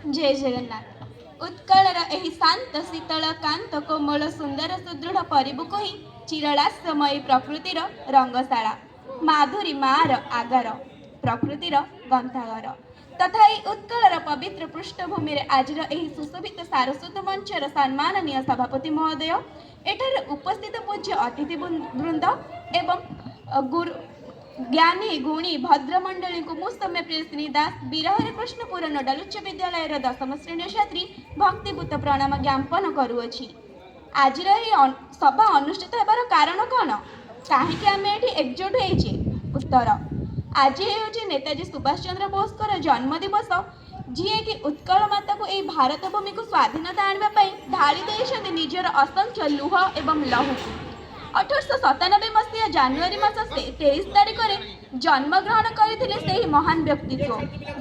जय जगन्नाथ। उत्कलर एही शांत शीतल कांत कोमल सुंदर सुदृढ़ परिबू को ही चिरलास्यमयी प्रकृतिर रंगशाला माधुरी मार आगार प्रकृतिर ग्रंथागार तथा এই उत्कलर पवित्र पृष्ठभूमि आज सुशोभित सारस्वत मंचर सम्माननीय सभापति महोदय एठारे उपस्थित पूज्य अतिथि वृंद एवं गुरु ज्ञानी गुणी भद्रमंडली को मुस्तमे प्रियसिनी दास बीरहरि कृष्णपुर नोडाल उच्च विद्यालय दशम श्रेणी छात्री भक्तिभूत प्रणाम ज्ञापन करुअछि। आज सभा अनुष्ठित होबार कारण कौन कहीं आम ये एकजुट होइछे उत्तर आज हे नेताजी सुभाष चंद्र बोस जन्म दिवस जी कि उत्कल माता को यह भारत भूमि को स्वाधीनता आने ढाली निजर असंख्य लुह एवं लहू 1897 मसीहा जानुरी मास 23 तारिख में जन्मग्रहण करते महान व्यक्तित्व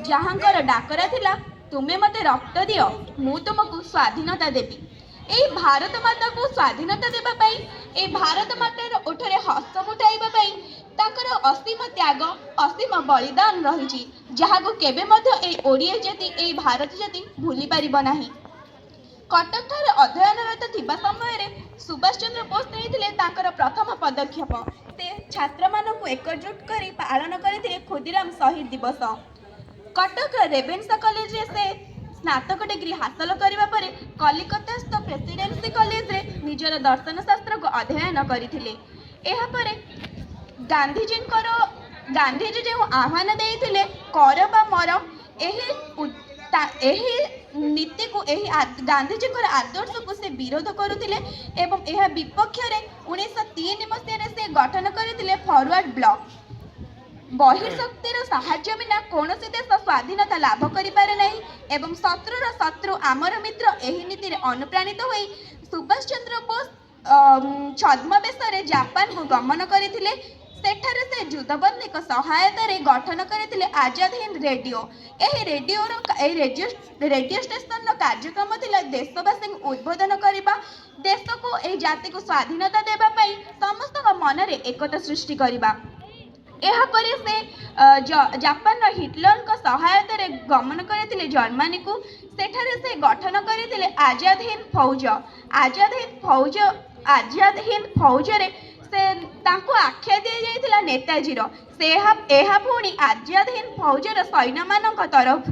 जहाँकर डाकरा थिला तुम्हें मते रक्त दियो मु तुमको स्वाधीनता देवी। यही भारत माता को स्वाधीनता देवाई ए भारत मातार ओठरे हस्त फुटाइबाई ताकर असीम त्याग असीम बलिदान रही जहाँ केबे मध्य ओडिया जाति ए भारत जाति भूली पारिब नाही। कटक ठारे अध्ययनरत थिबा समय सुभाष चंद्र बोस नहीं प्रथम पदक्षेप से छात्र मानक एकजुट कर पालन करते खुदीराम शहीद दिवस। कटक रेवेन्सा कॉलेज से स्नातक डिग्री हासिल करने पर कलिकतास्थ प्रेसिडेंसी कॉलेज रे निजर दर्शन शास्त्र को अध्ययन करते। गांधीजी जो आह्वान देते कर बा मर नीति को गांधीजी आदर्श को से विरोध करुले एवं यह विपक्ष 1903 मसीह से गठन करते फॉरवर्ड ब्लॉक। बहिर्शक्तिर साहाय्य बिना कौन देश स्वाधीनता लाभ करें एवं शत्रुर शत्रु आमर मित्र यही नीति अनुप्राणित हो सुभाष चंद्र बोस छद्मवेश जापान को गमन करते सेठारे से युद्धबंदी सहायता गठन करते आजाद हिंद रेडियो। यह रेडियो स्टेशन कार्यक्रम थिला देशवासी उद्बोधन करने देश को यह जाति को स्वाधीनता देवाई समस्त मन में एकता सृष्टि करने। एहापरे से जापान हिटलर सहायता गमन करते जर्मनी को सेठारे से गठन करते आजाद हिंद फौज रे से तांको आख्या दी जाइथिला नेताजी से पुणी आजाद हिंद फौजर सैन्य मानक तरफ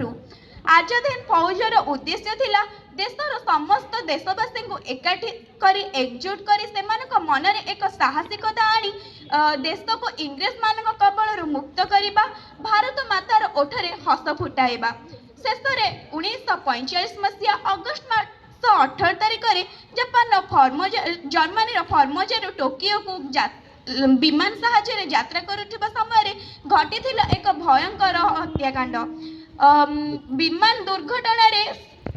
आजाद हिंद फौजर उद्देश्य थिला देशर समस्त देशवासी को एकाठी करी एकजुट करी सेमानक मन में एक साहसिकता आनी देश को इंग्रेज मानक कबल मुक्त करने भारत मातार ओठरे हस फुटाइबा। शेष में 1945 मसीहा अगस्ट मास 18 तारिख में जापान जर्मनी फर्मोजार टोकियो को विमान साहाय्य यात्रा करुवा समय घटी एक भयंकर हत्याकांड। विमान दुर्घटना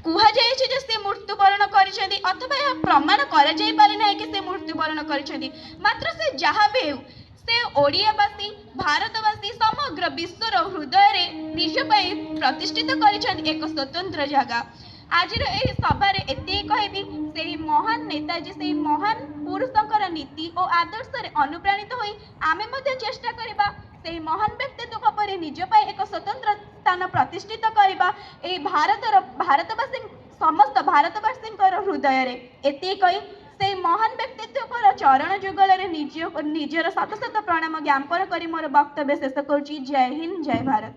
कहुए से मृत्युवरण कर अथवा यह प्रमाण करें कि मृत्युवरण कर मात्र से जहाँ भी हो से ओडियावासी भारतवासी समग्र विश्वर हृदय निजपाई प्रतिष्ठित कर एक स्वतंत्र जगह। आज सभार एति कहबी से महान नेताजी से महान पुरुषकर नीति और आदर्श अनुप्राणित होई आमे मध्य चेष्टा करिबा से महान व्यक्तित्व पर निज पाई एक स्वतंत्र स्थान प्रतिष्ठित करिबा ए भारतवासी समस्त भारतवासी हृदय रे एति कही से महान व्यक्तित्व चरण जुगल निजर शत शत प्रणाम ज्ञापन करी मोर वक्तव्य शेष करुछि। जय हिंद जय भारत।